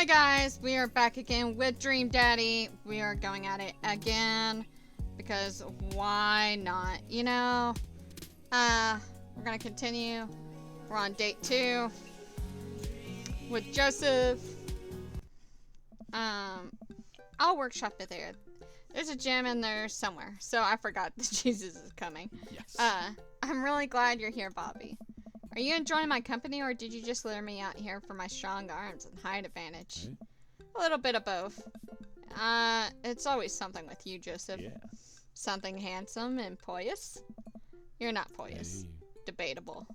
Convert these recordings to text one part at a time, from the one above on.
Hi guys, we are back again with Dream Daddy. We are going at it again because why not? You know, we're gonna continue. We're on date 2 with Joseph. I'll workshop it there. There's a gym in there somewhere, so I forgot that Jesus is coming. Yes. I'm really glad you're here, Bobby. Are you enjoying my company, or did you just lure me out here for my strong arms and height advantage? Right. A little bit of both. It's always something with you, Joseph. Yeah. Something handsome and poised. You're not poised. Hey. Debatable.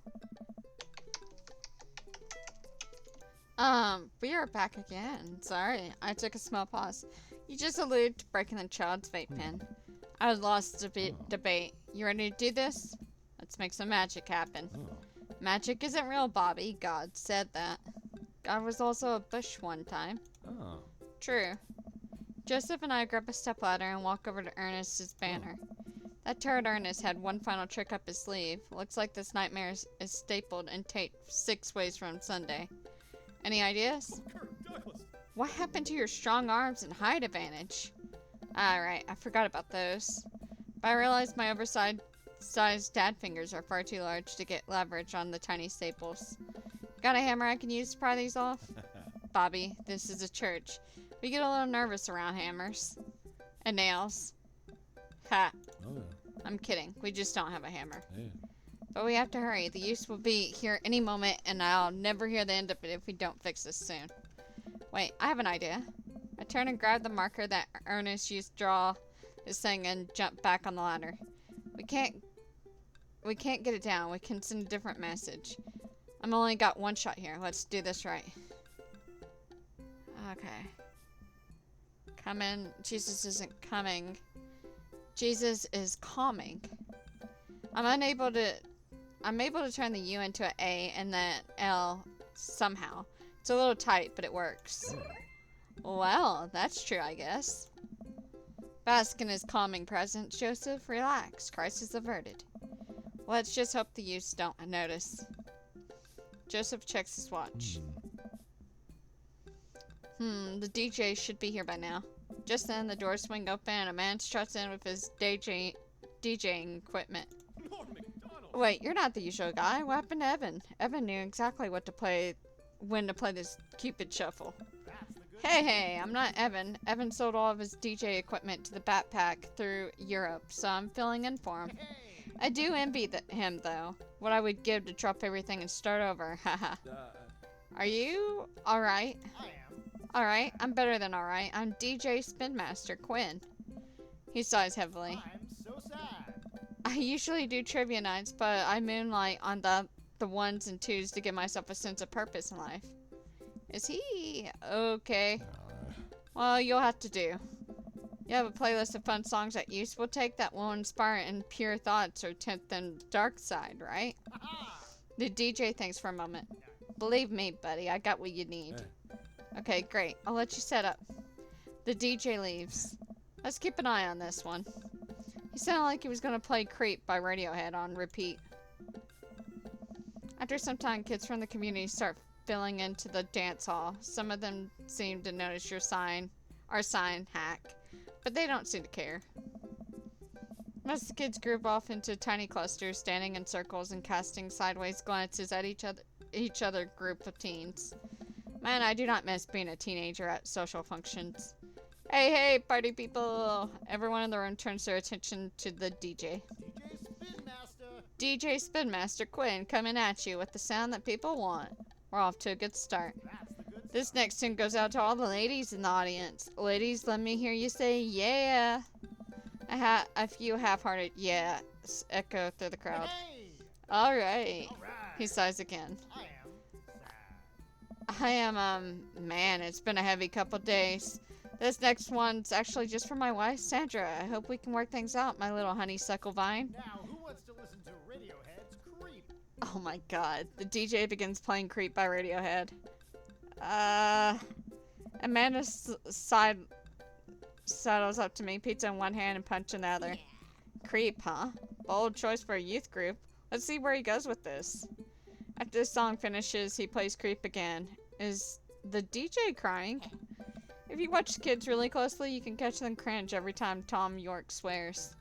We are back again. Sorry, I took a small pause. You just alluded to breaking the child's vape pen. I lost the debate. You ready to do this? Let's make some magic happen. Oh. Magic isn't real, Bobby. God said that. God was also a bush one time. Oh. True. Joseph and I grab a stepladder and walk over to Ernest's banner. That turd Ernest had one final trick up his sleeve. Looks like this nightmare is stapled and taped 6 ways from Sunday. Any ideas? What happened to your strong arms and height advantage? Alright, I forgot about those. But I realized my oversized dad fingers are far too large to get leverage on the tiny staples. Got a hammer I can use to pry these off? Bobby, this is a church. We get a little nervous around hammers. And nails. Ha. Oh. I'm kidding. We just don't have a hammer. Yeah. But we have to hurry. The use will be here any moment, and I'll never hear the end of it if we don't fix this soon. Wait, I have an idea. I turn and grab the marker that Ernest used to draw this thing and jump back on the ladder. We can't get it down. We can send a different message. I'm only got one shot here. Let's do this right. Okay. Come in. Jesus isn't coming. Jesus is calming. I'm able to turn the U into an A and the L somehow. It's a little tight, but it works. Well, that's true, I guess. Bask in his calming presence, Joseph. Relax. Crisis averted. Let's just hope the youths don't notice. Joseph checks his watch. The DJ should be here by now. Just then, the doors swing open and a man struts in with his DJing equipment. Wait, you're not the usual guy. What happened to Evan? Evan knew exactly when to play this Cupid shuffle. Hey, I'm not Evan. Evan sold all of his DJ equipment to the backpack through Europe, so I'm filling in for him. I do envy him, though. What I would give to drop everything and start over. Haha. Are you alright? I am. Alright, I'm better than alright. I'm DJ Spin Master Quinn. He sighs heavily. I'm so sad. I usually do trivia nights, but I moonlight on the ones and twos to give myself a sense of purpose in life. Is he okay? Well, you'll have to do. You have a playlist of fun songs that youth will take that will inspire in pure thoughts or tempt them dark side, right? The DJ thinks for a moment. Believe me, buddy, I got what you need. Okay, great. I'll let you set up. The DJ leaves. Let's keep an eye on this one. He sounded like he was going to play Creep by Radiohead on repeat. After some time, kids from the community start filling into the dance hall. Some of them seem to notice our sign hack, but they don't seem to care. Most of the kids group off into tiny clusters, standing in circles and casting sideways glances at each other group of teens. Man, I do not miss being a teenager at social functions. Hey, party people! Everyone in the room turns their attention to the DJ. DJ Spin Master Quinn coming at you with the sound that people want. We're off to a good start. This next tune goes out to all the ladies in the audience. Ladies, let me hear you say yeah. A few half-hearted yeah echo through the crowd. Hey! All right. All right. He sighs again. I am sad. Man, it's been a heavy couple days. This next one's actually just for my wife, Sandra. I hope we can work things out, my little honeysuckle vine. Now, who wants to listen to Radiohead's Creep? Oh my god. The DJ begins playing Creep by Radiohead. Amanda sidles up to me, pizza in one hand and punch in the other. Creep, huh? Bold choice for a youth group. Let's see where he goes with this. After the song finishes, he plays Creep again. the DJ crying. If you watch kids really closely, you can catch them cringe every time Tom York swears.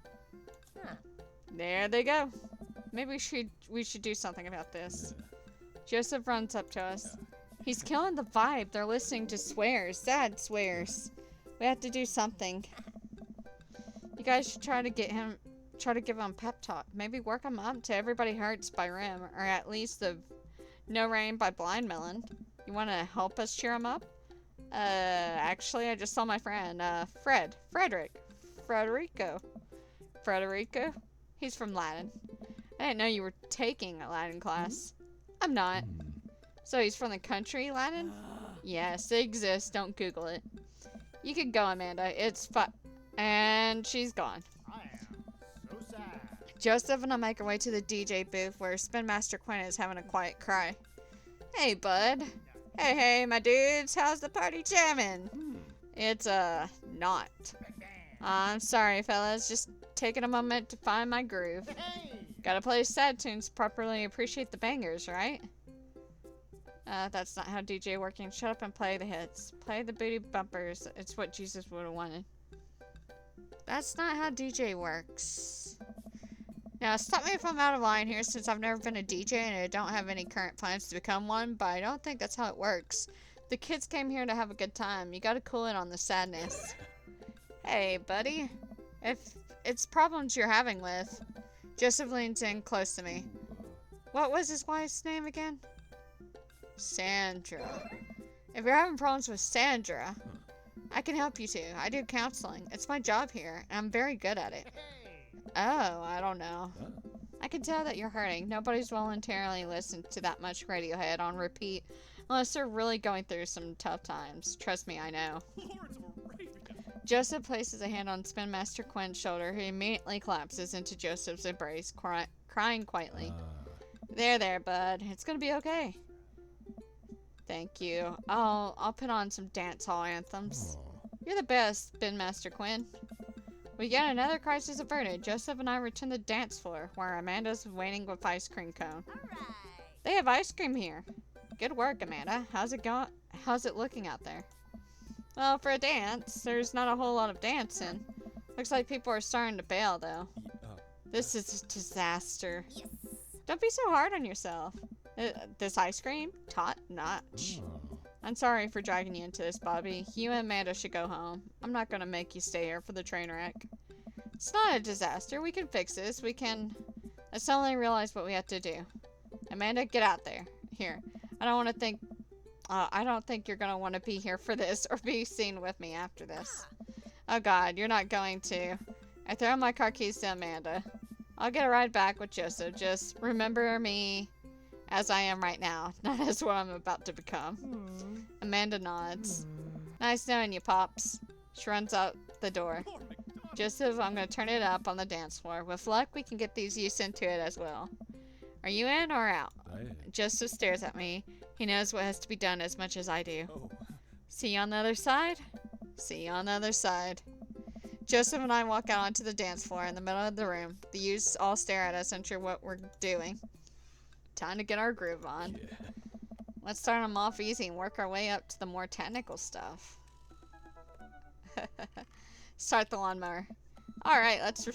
Huh. There they go. Maybe we should do something about this. Joseph runs up to us. He's killing the vibe. They're listening to swears. Sad swears. We have to do something. You guys should try to give him a pep talk. Maybe work him up to Everybody Hurts by Rim, or at least the No Rain by Blind Melon. You want to help us cheer him up? Actually, I just saw my friend, Frederico. He's from Latin. I didn't know you were taking a Latin class. I'm not. So he's from the country, Latin? Yes, it exists. Don't Google it. You can go, Amanda. It's fun. And she's gone. I am so sad. Joseph and I make our way to the DJ booth where Spin Master Quinn is having a quiet cry. Hey, bud. Hey, my dudes. How's the party jamming? It's, not. I'm sorry, fellas. Just taking a moment to find my groove. Hey! Gotta play sad tunes to properly appreciate the bangers, right? That's not how DJ working. Shut up and play the hits. Play the booty bumpers. It's what Jesus would have wanted. That's not how DJ works. Now, stop me if I'm out of line here, since I've never been a DJ and I don't have any current plans to become one, but I don't think that's how it works. The kids came here to have a good time. You gotta cool it on the sadness. Hey, buddy. If it's problems you're having with... Joseph leans in close to me. What was his wife's name again? Sandra. If you're having problems with Sandra, I can help you too. I do counseling. It's my job here, and I'm very good at it. Oh, I don't know. I can tell that you're hurting. Nobody's voluntarily listened to that much Radiohead on repeat unless they're really going through some tough times. Trust me, I know. Lords of Arabia. Joseph places a hand on Spin Master Quinn's shoulder, who immediately collapses into Joseph's embrace, crying quietly. There, bud. It's gonna be okay. Thank you. I'll put on some dance hall anthems. You're the best, Spin Master Quinn. We get another crisis averted. Joseph and I return to the dance floor, where Amanda's waiting with ice cream cone. Alright. They have ice cream here. Good work, Amanda. How's it going? How's it looking out there? Well, for a dance, there's not a whole lot of dancing. Looks like people are starting to bail, though. This is a disaster. Yes. Don't be so hard on yourself. This ice cream? Top-notch. I'm sorry for dragging you into this, Bobby. You and Amanda should go home. I'm not gonna make you stay here for the train wreck. It's not a disaster. We can fix this. I suddenly realized what we have to do. Amanda, get out there. Here. I don't think you're gonna want to be here for this or be seen with me after this. Oh God, you're not going to. I throw my car keys to Amanda. I'll get a ride back with Joseph. Just remember me as I am right now, not as what I'm about to become. Amanda nods. Nice knowing you, Pops. She runs out the door. Joseph, I'm gonna turn it up on the dance floor. With luck, we can get these youths into it as well. Are you in or out? Joseph stares at me. He knows what has to be done as much as I do. See you on the other side? See you on the other side. Joseph and I walk out onto the dance floor in the middle of the room. The youths all stare at us, unsure what we're doing. Time to get our groove on. Let's start them off easy and work our way up to the more technical stuff. Start the lawnmower. Alright, let's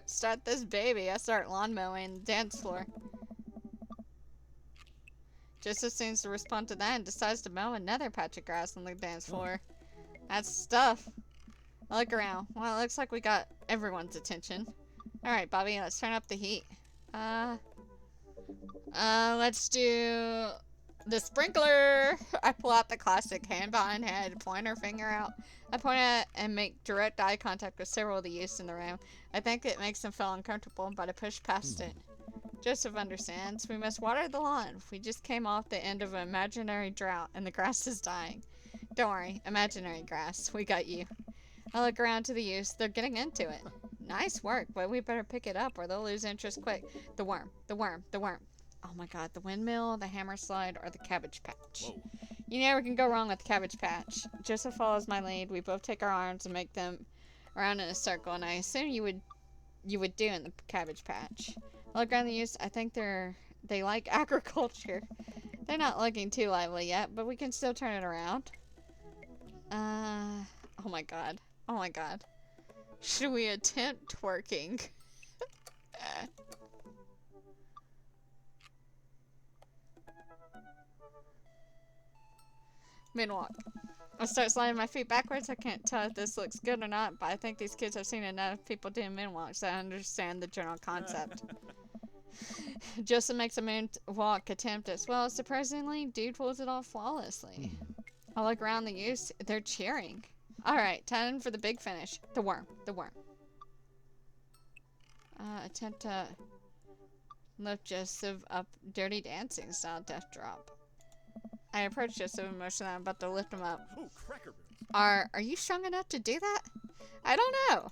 start this baby. I start lawn mowing the dance floor. Joseph seems to respond to that and decides to mow another patch of grass on the dance floor. That's stuff. I look around. Well, it looks like we got everyone's attention. Alright, Bobby, let's turn up the heat. Let's do the sprinkler. I pull out the classic hand behind head, pointer finger out. I point at and make direct eye contact with several of the youths in the room. I think it makes them feel uncomfortable, but I push past it. Joseph understands. We must water the lawn. We just came off the end of an imaginary drought, and the grass is dying. Don't worry, imaginary grass. We got you. I look around to the youths. They're getting into it. Nice work, but we better pick it up or they'll lose interest quick. The worm. Oh my God, the windmill, the hammer slide, or the cabbage patch. Whoa. You never can go wrong with the cabbage patch. Joseph follows my lead. We both take our arms and make them around in a circle, and I assume you would do in the cabbage patch. I look around the youths. I think they like agriculture. They're not looking too lively yet, but we can still turn it around. Oh my god. Oh my god. Should we attempt twerking? Moonwalk. I start sliding my feet backwards. I can't tell if this looks good or not, but I think these kids have seen enough people doing moonwalks that I understand the general concept. Joseph makes a moonwalk attempt as well. Surprisingly, dude pulls it off flawlessly. I look around the youth. They're cheering. Alright, time for the big finish. The worm. The worm. Attempt to lift Joseph up Dirty Dancing style death drop. I approach Joseph emotionally. I'm about to lift him up. Ooh, cracker barrels. Are you strong enough to do that? I don't know.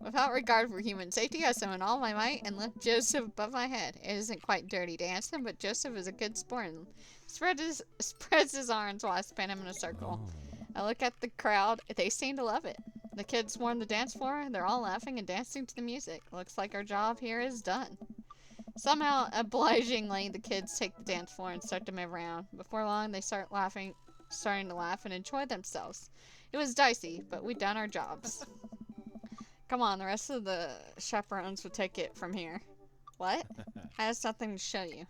Without regard for human safety, I summon all my might and lift Joseph above my head. It isn't quite Dirty Dancing, but Joseph is a good sport and spreads his arms while I spin him in a circle. I look at the crowd. They seem to love it. The kids swarm the dance floor. They're all laughing and dancing to the music. Looks like our job here is done. Somehow, obligingly, the kids take the dance floor and start to move around. Before long, they starting to laugh and enjoy themselves. It was dicey, but we'd done our jobs. Come on, the rest of the chaperones will take it from here. What? I have something to show you.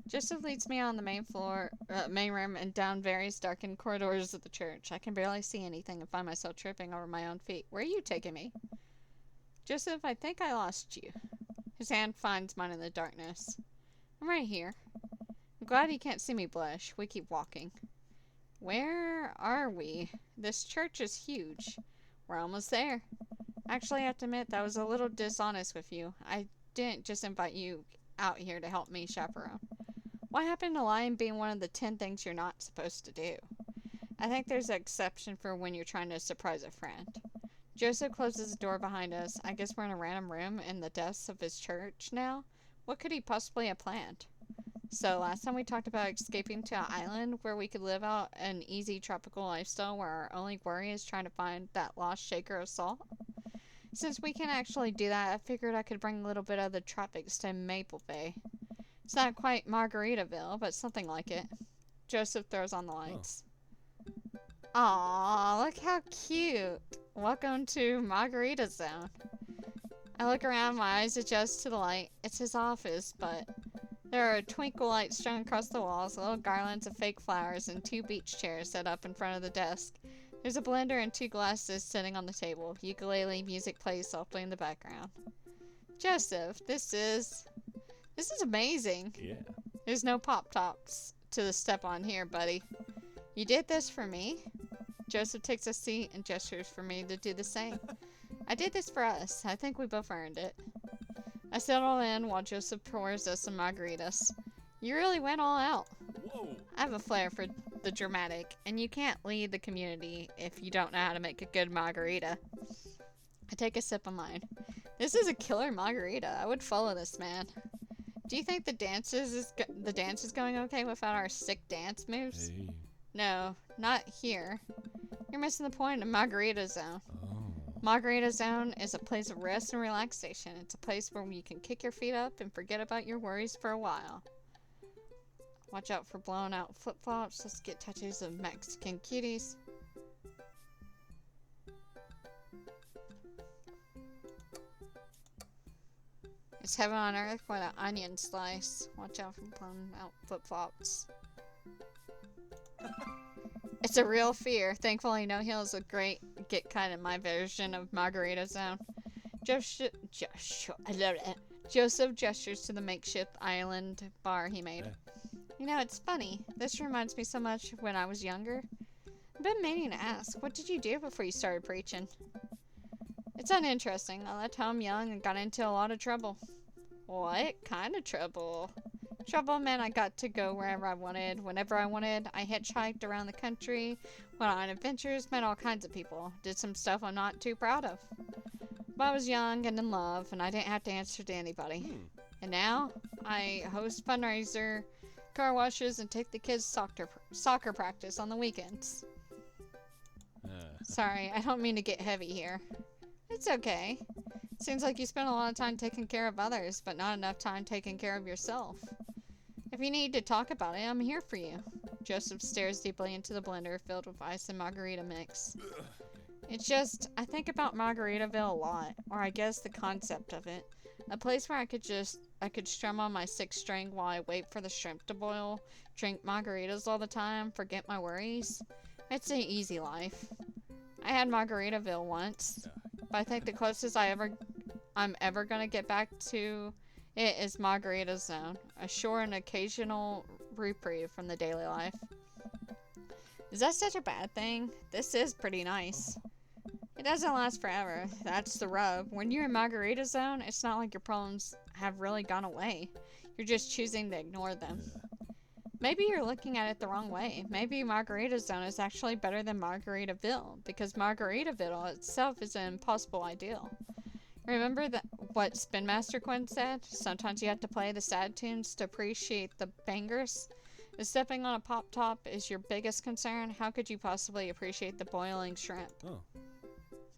Joseph leads me on the main room and down various darkened corridors of the church. I can barely see anything and find myself tripping over my own feet. Where are you taking me? Joseph, I think I lost you. His hand finds mine in the darkness. I'm right here. I'm glad you can't see me blush. We keep walking. Where are we? This church is huge. We're almost there. Actually, I have to admit that I was a little dishonest with you. I didn't just invite you out here to help me chaperone. What happened to lying being one of the 10 things you're not supposed to do? I think there's an exception for when you're trying to surprise a friend. Joseph closes the door behind us. I guess we're in a random room in the depths of his church now. What could he possibly have planned? So, last time we talked about escaping to an island where we could live out an easy tropical lifestyle where our only worry is trying to find that lost shaker of salt. Since we can actually do that, I figured I could bring a little bit of the tropics to Maple Bay. It's not quite Margaritaville, but something like it. Joseph throws on the lights. Aww, look how cute. Welcome to Margarita Zone. I look around, my eyes adjust to the light. It's his office, but there are twinkle lights strung across the walls, little garlands of fake flowers, and 2 beach chairs set up in front of the desk. There's a blender and 2 glasses sitting on the table. Ukulele music plays softly in the background. Joseph, this is amazing. Yeah. There's no pop-tops to step on here, buddy. You did this for me? Joseph takes a seat and gestures for me to do the same. I did this for us. I think we both earned it. I settle in while Joseph pours us some margaritas. You really went all out. Whoa. I have a flair for the dramatic, and you can't lead the community if you don't know how to make a good margarita. I take a sip of mine. This is a killer margarita. I would follow this man. Do you think the dance is going okay without our sick dance moves? Hey. No, not here. You're missing the point of Margarita Zone. Oh. Margarita Zone is a place of rest and relaxation. It's a place where you can kick your feet up and forget about your worries for a while. Watch out for blown out flip-flops. Let's get tattoos of Mexican cuties. It's heaven on earth with an onion slice. Watch out for blown out flip-flops. It's a real fear. Thankfully, No Heels a great get cut in my version of Margarita Zone. Joseph gestures to the makeshift island bar he made. You know, it's funny. This reminds me so much of when I was younger. I've been meaning to ask, what did you do before you started preaching? It's uninteresting. I left home young and got into a lot of trouble. What kind of trouble? Trouble meant I got to go wherever I wanted, whenever I wanted. I hitchhiked around the country, went on adventures, met all kinds of people, did some stuff I'm not too proud of. But I was young and in love, and I didn't have to answer to anybody. And now, I host fundraiser, car washes, and take the kids soccer practice on the weekends. Sorry, I don't mean to get heavy here. It's okay. Seems like you spend a lot of time taking care of others, but not enough time taking care of yourself. If you need to talk about it, I'm here for you. Joseph stares deeply into the blender filled with ice and margarita mix. It's just, I think about Margaritaville a lot, or I guess the concept of it. A place where I could strum on my sixth string while I wait for the shrimp to boil, drink margaritas all the time, forget my worries. It's an easy life. I had Margaritaville once, but I think the closest I'm ever gonna get back to it is Margarita Zone, a short and occasional reprieve from the daily life. Is that such a bad thing? This is pretty nice. It doesn't last forever. That's the rub. When you're in Margarita Zone, it's not like your problems have really gone away. You're just choosing to ignore them. Maybe you're looking at it the wrong way. Maybe Margarita Zone is actually better than Margaritaville, because Margaritaville itself is an impossible ideal. Remember what Spin Master Quinn said? Sometimes you have to play the sad tunes to appreciate the bangers. If stepping on a pop top is your biggest concern, how could you possibly appreciate the boiling shrimp? Oh.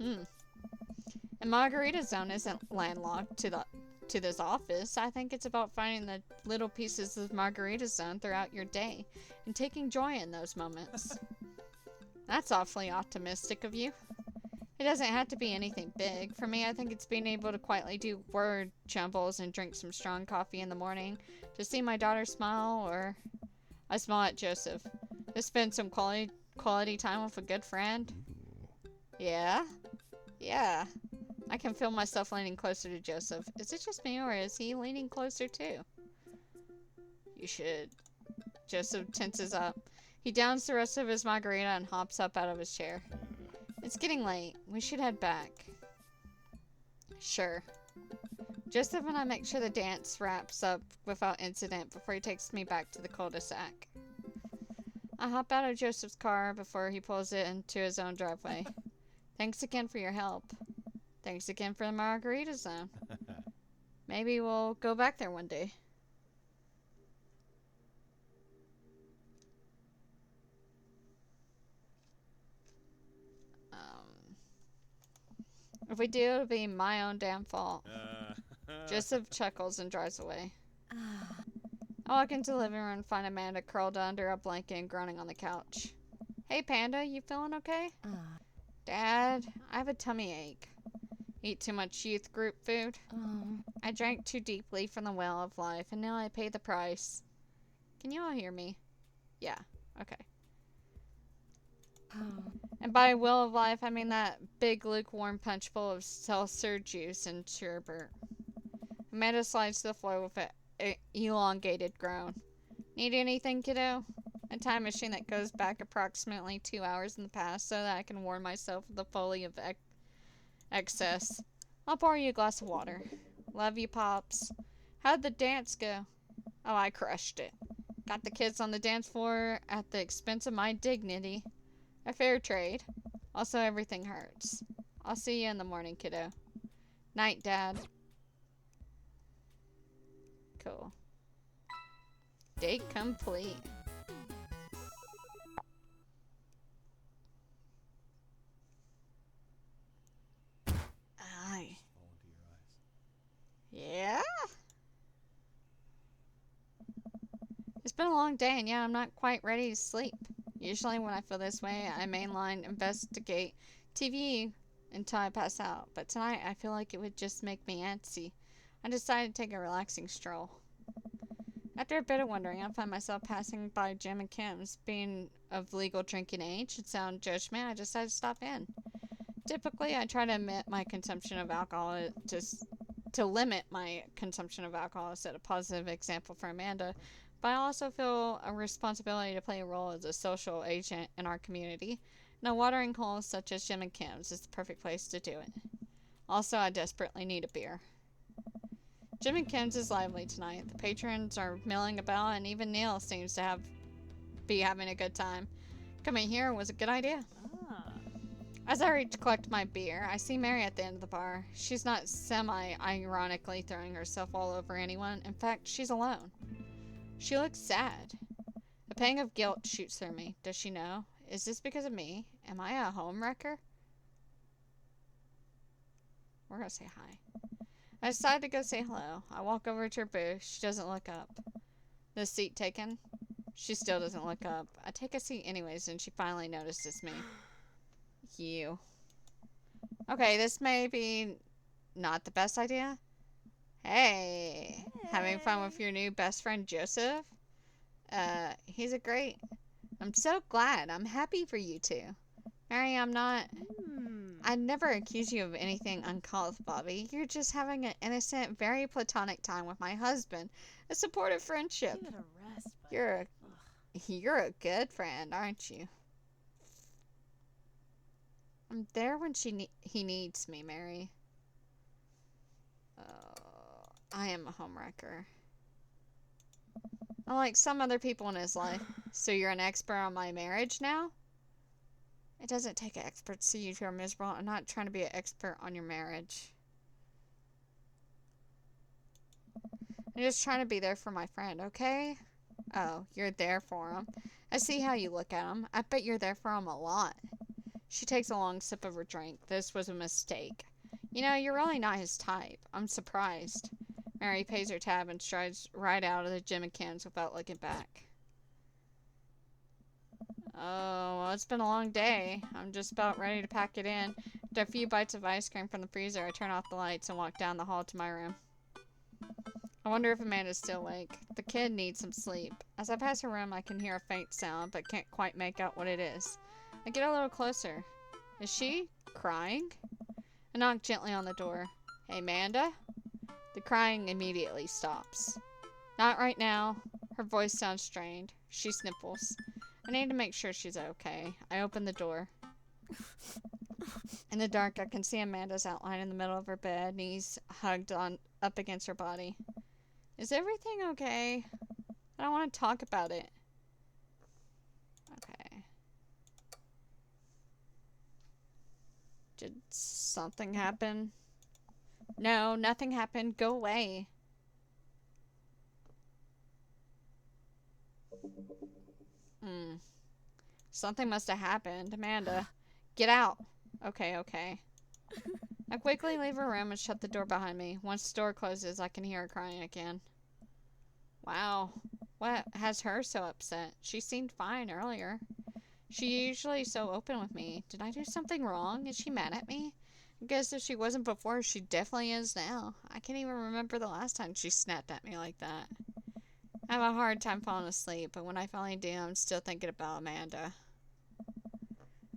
And Margarita Zone isn't landlocked to this office. I think it's about finding the little pieces of Margarita Zone throughout your day and taking joy in those moments. That's awfully optimistic of you. It doesn't have to be anything big. For me, I think it's being able to quietly do word jumbles and drink some strong coffee in the morning, to see my daughter smile, or I smile at Joseph, to spend some quality time with a good friend. Yeah? Yeah. I can feel myself leaning closer to Joseph. Is it just me, or is he leaning closer too? You should. Joseph tenses up. He downs the rest of his margarita and hops up out of his chair. It's getting late. We should head back. Sure. Joseph and I make sure the dance wraps up without incident before he takes me back to the cul-de-sac. I hop out of Joseph's car before he pulls it into his own driveway. Thanks again for your help. Thanks again for the Margarita Zone. Maybe we'll go back there one day. If we do, it'll be my own damn fault. Joseph chuckles and drives away. I walk into the living room and find Amanda curled under a blanket and groaning on the couch. Hey, Panda, you feeling okay? Dad, I have a tummy ache. Eat too much youth group food? I drank too deeply from the well of life, and now I pay the price. Can you all hear me? Yeah, okay. And by will of life, I mean that big lukewarm punch bowl of seltzer juice and sherbet. Amanda slides to the floor with an elongated groan. Need anything, kiddo? A time machine that goes back approximately 2 hours in the past so that I can warn myself of the folly of excess. I'll pour you a glass of water. Love you, Pops. How'd the dance go? Oh, I crushed it. Got the kids on the dance floor at the expense of my dignity. A fair trade. Also, everything hurts. I'll see you in the morning, kiddo. Night, Dad. Cool. Date complete. Aye. Yeah? It's been a long day, and yeah, I'm not quite ready to sleep. Usually when I feel this way, I mainline investigate TV until I pass out. But tonight, I feel like it would just make me antsy. I decided to take a relaxing stroll. After a bit of wondering, I find myself passing by Jim and Kim's. Being of legal drinking age and sound judgment, I decided to stop in. Typically, I try to limit my consumption of alcohol to limit my consumption of alcohol, set a positive example for Amanda. But I also feel a responsibility to play a role as a social agent in our community. And a watering hole such as Jim and Kim's is the perfect place to do it. Also, I desperately need a beer. Jim and Kim's is lively tonight. The patrons are milling about, and even Neil seems to be having a good time. Coming here was a good idea. As I reach to collect my beer, I see Mary at the end of the bar. She's not semi-ironically throwing herself all over anyone. In fact, she's alone. She looks sad. A pang of guilt shoots through me. Does she know? Is this because of me? Am I a homewrecker? We're gonna say hi. I decide to go say hello. I walk over to her booth. She doesn't look up. The seat taken? She still doesn't look up. I take a seat anyways, and she finally notices me. You. Okay, this may be not the best idea. Hey. Having fun with your new best friend, Joseph? He's a great... I'm so glad. I'm happy for you two. Mary, I'm not... I'd never accuse you of anything uncalled, Bobby. You're just having an innocent, very platonic time with my husband. A supportive friendship. Give it a rest, buddy. You're a good friend, aren't you? I'm there when he needs me, Mary. I am a homewrecker. Unlike some other people in his life. So you're an expert on my marriage now? It doesn't take an expert to see you two are miserable. I'm not trying to be an expert on your marriage. I'm just trying to be there for my friend, okay? Oh, you're there for him. I see how you look at him. I bet you're there for him a lot. She takes a long sip of her drink. This was a mistake. You know, you're really not his type. I'm surprised. Mary pays her tab and strides right out of the gym cans without looking back. Oh, well, it's been a long day. I'm just about ready to pack it in. After a few bites of ice cream from the freezer, I turn off the lights and walk down the hall to my room. I wonder if Amanda's still awake. The kid needs some sleep. As I pass her room, I can hear a faint sound, but can't quite make out what it is. I get a little closer. Is she crying? I knock gently on the door. Hey, Amanda? The crying immediately stops. Not right now. Her voice sounds strained. She sniffles. I need to make sure she's okay. I open the door. In the dark, I can see Amanda's outline in the middle of her bed, knees hugged on up against her body. Is everything okay? I don't want to talk about it. Okay. Did something happen? No, nothing happened. Go away. Something must have happened. Amanda, get out. Okay. I quickly leave her room and shut the door behind me. Once the door closes, I can hear her crying again. Wow. What has her so upset? She seemed fine earlier. She's usually so open with me. Did I do something wrong? Is she mad at me? I guess if she wasn't before, she definitely is now. I can't even remember the last time she snapped at me like that. I have a hard time falling asleep, but when I finally do, I'm still thinking about Amanda.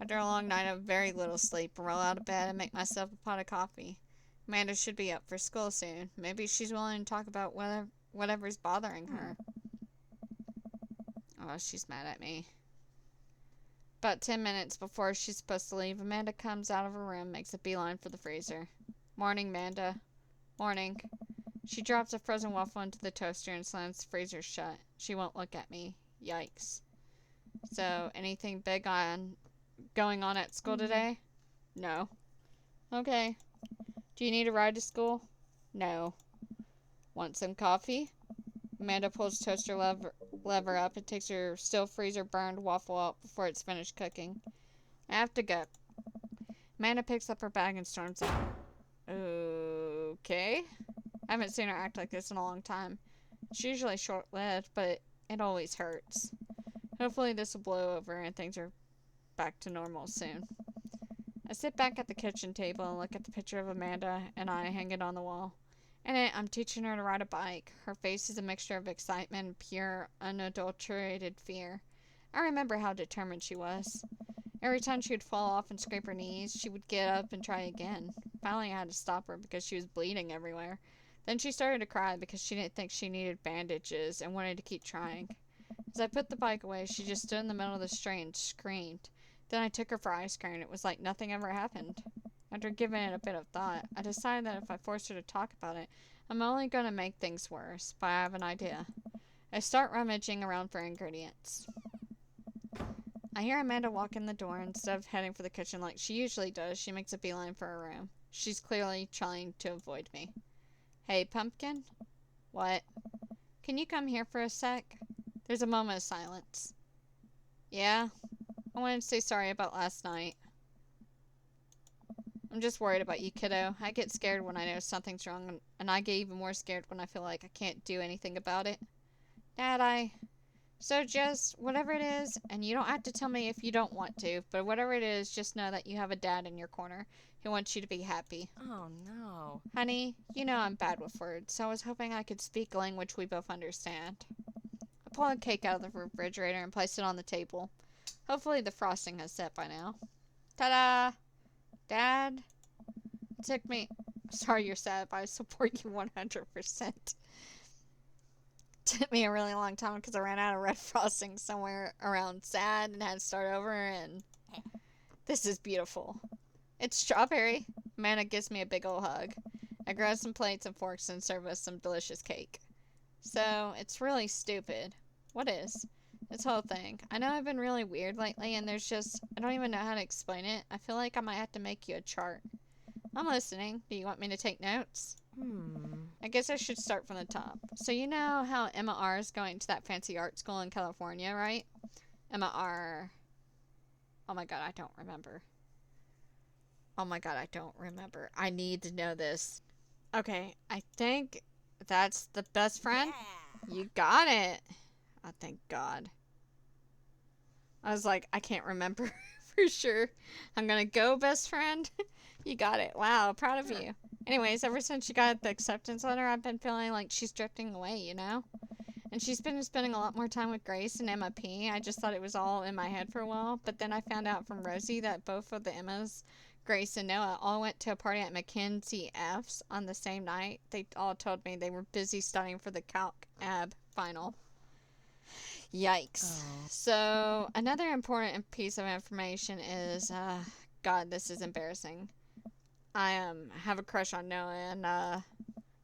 After a long night of very little sleep, I roll out of bed and make myself a pot of coffee. Amanda should be up for school soon. Maybe she's willing to talk about whatever's bothering her. Oh, she's mad at me. About 10 minutes before she's supposed to leave, Amanda comes out of her room, makes a beeline for the freezer. Morning, Amanda. Morning. She drops a frozen waffle into the toaster and slams the freezer shut. She won't look at me. Yikes. So, anything big going on at school today? No. Okay. Do you need a ride to school? No. Want some coffee? Amanda pulls the toaster lever up and takes her still freezer burned waffle out before it's finished cooking. I have to go. Amanda picks up her bag and storms out. Okay. I haven't seen her act like this in a long time. It's usually short-lived, but it always hurts. Hopefully this will blow over and things are back to normal soon. I sit back at the kitchen table and look at the picture of Amanda and I hanging on the wall. In it, I'm teaching her to ride a bike. Her face is a mixture of excitement and pure, unadulterated fear. I remember how determined she was. Every time she would fall off and scrape her knees, she would get up and try again. Finally, I had to stop her because she was bleeding everywhere. Then she started to cry because she didn't think she needed bandages and wanted to keep trying. As I put the bike away, she just stood in the middle of the street and screamed. Then I took her for ice cream and it was like nothing ever happened. After giving it a bit of thought, I decided that if I forced her to talk about it, I'm only going to make things worse, but I have an idea. I start rummaging around for ingredients. I hear Amanda walk in the door. Instead of heading for the kitchen like she usually does, she makes a beeline for her room. She's clearly trying to avoid me. Hey, Pumpkin? What? Can you come here for a sec? There's a moment of silence. Yeah? I wanted to say sorry about last night. I'm just worried about you, kiddo. I get scared when I know something's wrong, and I get even more scared when I feel like I can't do anything about it. Dad, So just whatever it is, and you don't have to tell me if you don't want to, but whatever it is, just know that you have a dad in your corner who wants you to be happy. Oh no. Honey, you know I'm bad with words, so I was hoping I could speak a language we both understand. I pulled a cake out of the refrigerator and placed it on the table. Hopefully the frosting has set by now. Ta-da! Dad? It took me... Sorry you're sad, but I support you 100%. Took me a really long time because I ran out of red frosting somewhere around sad and had to start over, and this is beautiful. It's strawberry. Amanda gives me a big old hug. I grab some plates and forks and serve us some delicious cake. So, it's really stupid. What is? This whole thing. I know I've been really weird lately, and there's just... I don't even know how to explain it. I feel like I might have to make you a chart. I'm listening. Do you want me to take notes? I guess I should start from the top. So you know how Emma R. is going to that fancy art school in California, right? Emma R. Oh my god, I don't remember. Oh my god, I don't remember. I need to know this. Okay, I think that's the best friend. Yeah. You got it. Oh, thank God. I was like, I can't remember for sure. I'm gonna go, best friend. You got it. Wow, proud of you. Anyways, ever since she got the acceptance letter, I've been feeling like she's drifting away, you know? And she's been spending a lot more time with Grace and Emma P. I just thought it was all in my head for a while, but then I found out from Rosie that both of the Emmas, Grace and Noah, all went to a party at Mackenzie F's on the same night. They all told me they were busy studying for the Calc Ab final. Yikes. Oh. So, another important piece of information is, God, this is embarrassing. I have a crush on Noah, and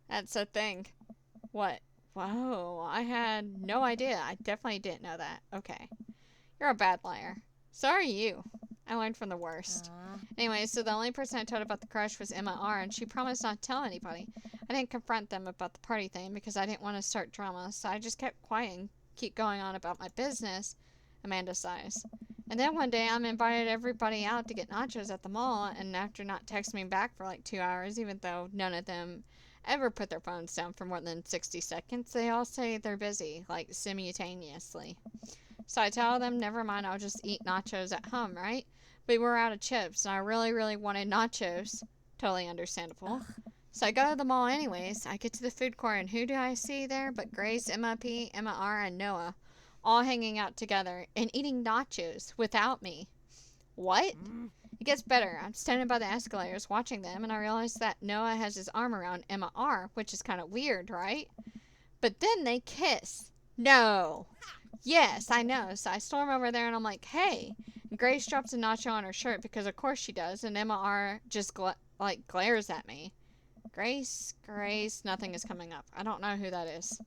that's a thing. What? Whoa, I had no idea. I definitely didn't know that. Okay. You're a bad liar. So are you. I learned from the worst. Anyway, so the only person I told about the crush was Emma R, and she promised not to tell anybody. I didn't confront them about the party thing because I didn't want to start drama, so I just kept quiet and keep going on about my business. Amanda sighs. And then one day, I'm invited everybody out to get nachos at the mall, and after not texting me back for like 2 hours, even though none of them ever put their phones down for more than 60 seconds, they all say they're busy, like simultaneously. So I tell them, never mind, I'll just eat nachos at home, right? We were out of chips, and I really, really wanted nachos. Totally understandable. So I go to the mall anyways. I get to the food court, and who do I see there but Grace, Emma P, Emma R, and Noah, all hanging out together and eating nachos without me. What? It gets better. I'm standing by the escalators watching them, and I realize that Noah has his arm around Emma R, which is kind of weird, right? But then they kiss. No. Yes, I know. So I storm over there, and I'm like, hey. And Grace drops a nacho on her shirt because of course she does, and Emma R just glares at me. Grace, nothing is coming up. I don't know who that is.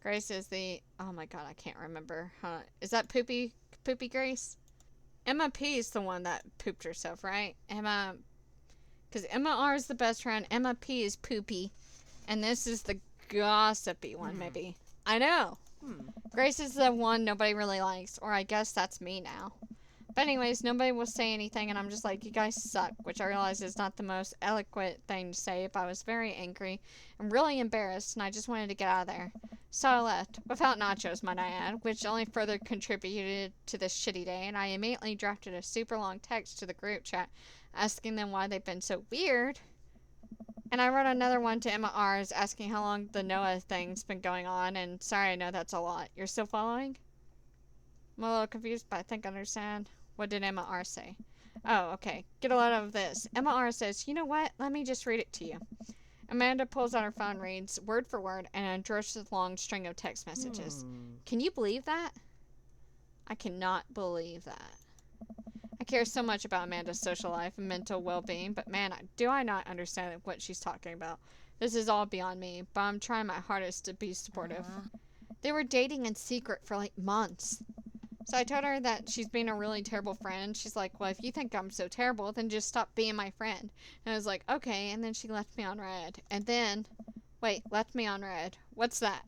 Grace is the... Oh my god, I can't remember. Is that Poopy Grace? Emma P is the one that pooped herself, right? Emma... Because Emma R is the best friend. Emma P is Poopy. And this is the gossipy one, maybe. I know. Grace is the one nobody really likes. Or I guess that's me now. But anyways, nobody will say anything, and I'm just like, you guys suck, which I realize is not the most eloquent thing to say, but I was very angry and really embarrassed, and I just wanted to get out of there. So I left, without nachos, might I add, which only further contributed to this shitty day, and I immediately drafted a super long text to the group chat, asking them why they've been so weird. And I wrote another one to Emma R's, asking how long the Noah thing's been going on, and sorry, I know that's a lot. You're still following? I'm a little confused, but I think I understand. What did Emma R say? Oh, okay. Get a load of this. Emma R says, you know what? Let me just read it to you. Amanda pulls out her phone, reads word for word, and endorses a long string of text messages. Can you believe that? I cannot believe that. I care so much about Amanda's social life and mental well-being, but man, do I not understand what she's talking about. This is all beyond me, but I'm trying my hardest to be supportive. They were dating in secret for like months. So I told her that she's being a really terrible friend. She's like, well, if you think I'm so terrible, then just stop being my friend. And I was like, okay. And then she left me on red. And then, wait, left me on red. What's that?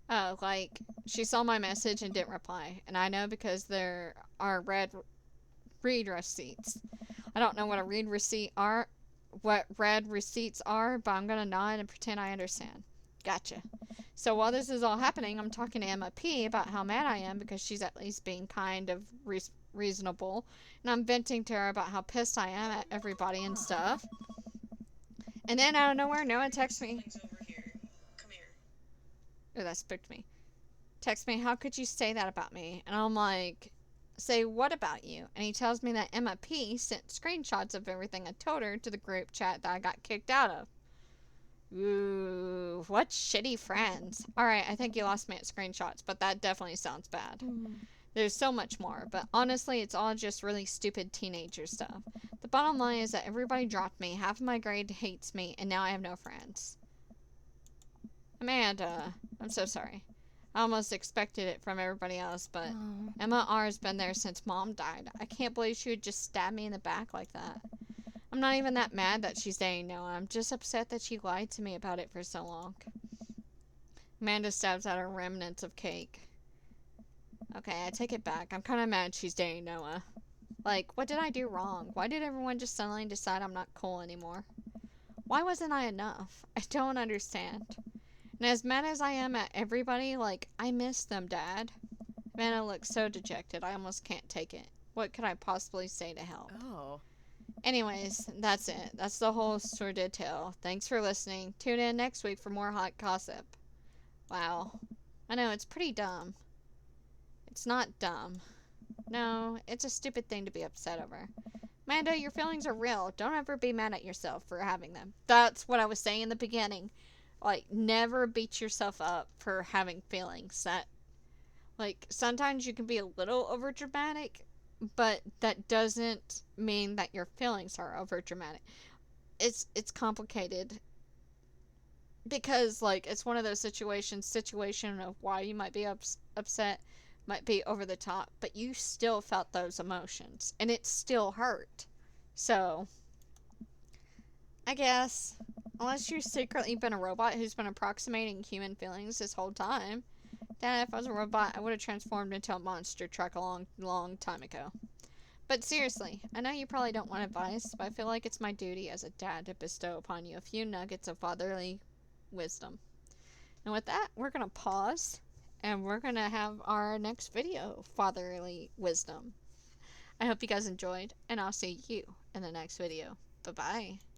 Oh, like, she saw my message and didn't reply. And I know because there are read receipts. I don't know what a read receipt are, what red receipts are, but I'm going to nod and pretend I understand. Gotcha. So while this is all happening, I'm talking to Emma P about how mad I am because she's at least being kind of reasonable. And I'm venting to her about how pissed I am at everybody and stuff. And then out of nowhere, Noah texts me. Oh, that spooked me. Text me, how could you say that about me? And I'm like, say what about you? And he tells me that Emma P sent screenshots of everything I told her to the group chat that I got kicked out of. Ooh, what shitty friends. Alright, I think you lost me at screenshots, but that definitely sounds bad. There's so much more, but honestly, it's all just really stupid teenager stuff. The bottom line is that everybody dropped me, half of my grade hates me, and now I have no friends. Amanda, I'm so sorry. I almost expected it from everybody else, but Emma R's been there since Mom died. I can't believe she would just stab me in the back like that. I'm not even that mad that she's dating Noah. I'm just upset that she lied to me about it for so long. Amanda stabs out her remnants of cake. Okay, I take it back. I'm kind of mad she's dating Noah. Like, what did I do wrong? Why did everyone just suddenly decide I'm not cool anymore? Why wasn't I enough? I don't understand. And as mad as I am at everybody, like, I miss them, Dad. Amanda looks so dejected. I almost can't take it. What could I possibly say to help? Oh. Anyways, that's it. That's the whole sordid tale. Thanks for listening. Tune in next week for more hot gossip. Wow. I know, it's pretty dumb. It's not dumb. No, it's a stupid thing to be upset over. Amanda, your feelings are real. Don't ever be mad at yourself for having them. That's what I was saying in the beginning. Like, never beat yourself up for having feelings. That, like, sometimes you can be a little overdramatic, but that doesn't mean that your feelings are overdramatic. It's complicated because, like, it's one of those situation of why you might be upset might be over the top, but you still felt those emotions and it still hurt. So I guess, unless you've secretly been a robot who's been approximating human feelings this whole time, Dad, if I was a robot, I would have transformed into a monster truck a long time ago. But seriously, I know you probably don't want advice, but I feel like it's my duty as a dad to bestow upon you a few nuggets of fatherly wisdom. And with that, we're going to pause, and we're going to have our next video, Fatherly Wisdom. I hope you guys enjoyed, and I'll see you in the next video. Bye-bye.